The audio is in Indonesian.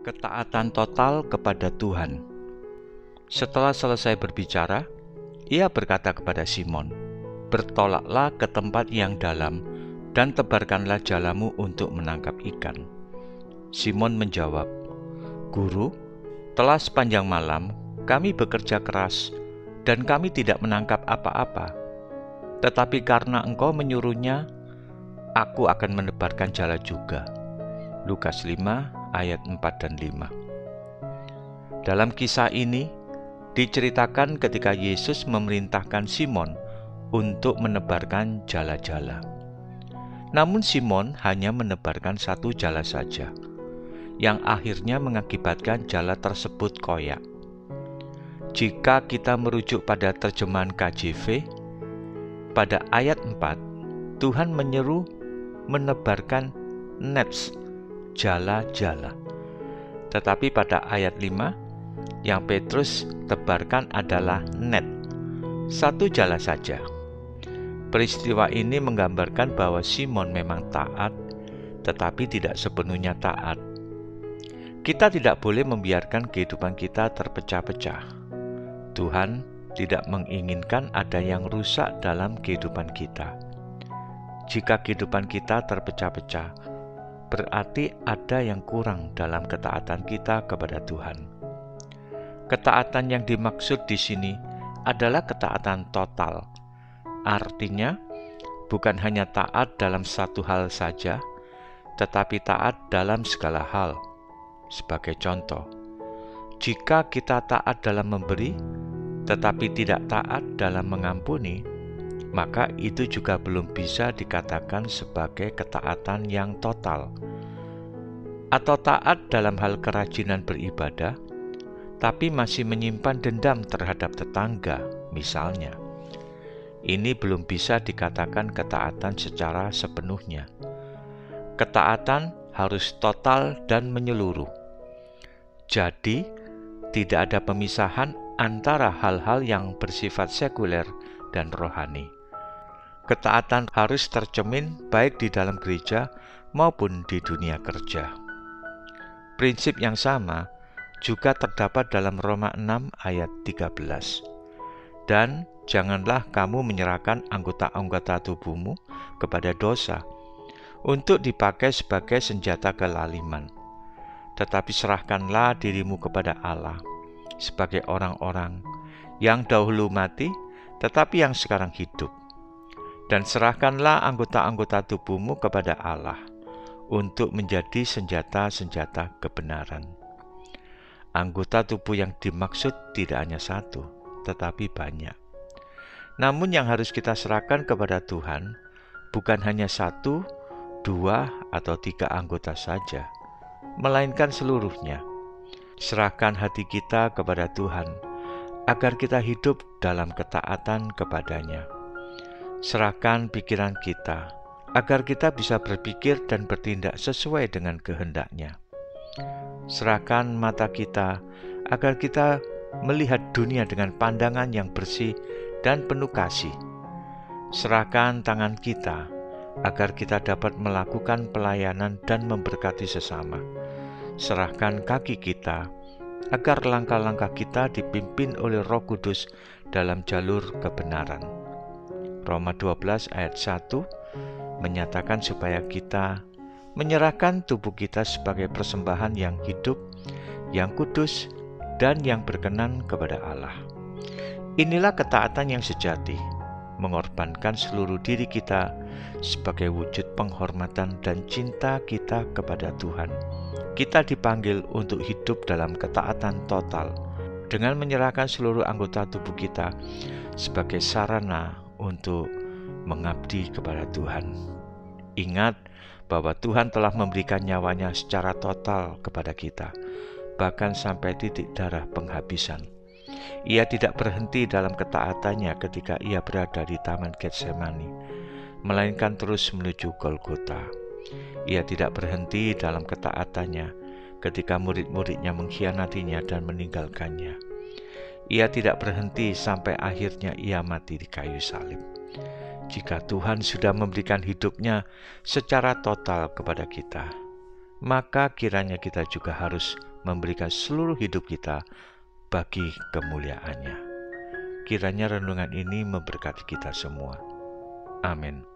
Ketaatan total kepada Tuhan. Setelah selesai berbicara, ia berkata kepada Simon, "Bertolaklah ke tempat yang dalam dan tebarkanlah jalamu untuk menangkap ikan." Simon menjawab, "Guru, telah sepanjang malam kami bekerja keras dan kami tidak menangkap apa-apa. Tetapi karena Engkau menyuruhnya, aku akan menebarkan jala juga." Lukas 5 ayat 4 dan 5. Dalam kisah ini diceritakan ketika Yesus memerintahkan Simon untuk menebarkan jala-jala. Namun Simon hanya menebarkan satu jala saja, yang akhirnya mengakibatkan jala tersebut koyak. Jika kita merujuk pada terjemahan KJV, pada ayat 4, Tuhan menyeru menebarkan nets, jala-jala. Tetapi pada ayat 5, yang Petrus tebarkan adalah net, satu jala saja. Peristiwa ini menggambarkan bahwa Simon memang taat, tetapi tidak sepenuhnya taat. Kita tidak boleh membiarkan kehidupan kita terpecah-pecah. Tuhan tidak menginginkan ada yang rusak dalam kehidupan kita. Jika kehidupan kita terpecah-pecah, berarti ada yang kurang dalam ketaatan kita kepada Tuhan. Ketaatan yang dimaksud di sini adalah ketaatan total. Artinya, bukan hanya taat dalam satu hal saja, tetapi taat dalam segala hal. Sebagai contoh, jika kita taat dalam memberi, tetapi tidak taat dalam mengampuni, maka itu juga belum bisa dikatakan sebagai ketaatan yang total. Atau taat dalam hal kerajinan beribadah, tapi masih menyimpan dendam terhadap tetangga, misalnya. Ini belum bisa dikatakan ketaatan secara sepenuhnya. Ketaatan harus total dan menyeluruh. Jadi, tidak ada pemisahan antara hal-hal yang bersifat sekuler dan rohani. Ketaatan harus tercermin baik di dalam gereja maupun di dunia kerja. Prinsip yang sama juga terdapat dalam Roma 6 ayat 13. Dan janganlah kamu menyerahkan anggota-anggota tubuhmu kepada dosa untuk dipakai sebagai senjata kelaliman. Tetapi serahkanlah dirimu kepada Allah sebagai orang-orang yang dahulu mati, tetapi yang sekarang hidup. Dan serahkanlah anggota-anggota tubuhmu kepada Allah untuk menjadi senjata-senjata kebenaran. Anggota tubuh yang dimaksud tidak hanya satu, tetapi banyak. Namun yang harus kita serahkan kepada Tuhan bukan hanya satu, dua, atau tiga anggota saja, melainkan seluruhnya. Serahkan hati kita kepada Tuhan agar kita hidup dalam ketaatan kepadanya. Serahkan pikiran kita agar kita bisa berpikir dan bertindak sesuai dengan kehendak-Nya. Serahkan mata kita agar kita melihat dunia dengan pandangan yang bersih dan penuh kasih. Serahkan tangan kita agar kita dapat melakukan pelayanan dan memberkati sesama. Serahkan kaki kita agar langkah-langkah kita dipimpin oleh Roh Kudus dalam jalur kebenaran. Roma 12 ayat 1 menyatakan supaya kita menyerahkan tubuh kita sebagai persembahan yang hidup, yang kudus, dan yang berkenan kepada Allah. Inilah ketaatan yang sejati, mengorbankan seluruh diri kita sebagai wujud penghormatan dan cinta kita kepada Tuhan. Kita dipanggil untuk hidup dalam ketaatan total, dengan menyerahkan seluruh anggota tubuh kita sebagai sarana untuk mengabdi kepada Tuhan. Ingat bahwa Tuhan telah memberikan nyawanya secara total kepada kita, bahkan sampai titik darah penghabisan. Ia tidak berhenti dalam ketaatannya ketika ia berada di Taman Getsemani, melainkan terus menuju Golgota. Ia tidak berhenti dalam ketaatannya ketika murid-muridnya mengkhianatinya dan meninggalkannya. Ia tidak berhenti sampai akhirnya ia mati di kayu salib. Jika Tuhan sudah memberikan hidupnya secara total kepada kita, maka kiranya kita juga harus memberikan seluruh hidup kita bagi kemuliaan-Nya. Kiranya renungan ini memberkati kita semua. Amin.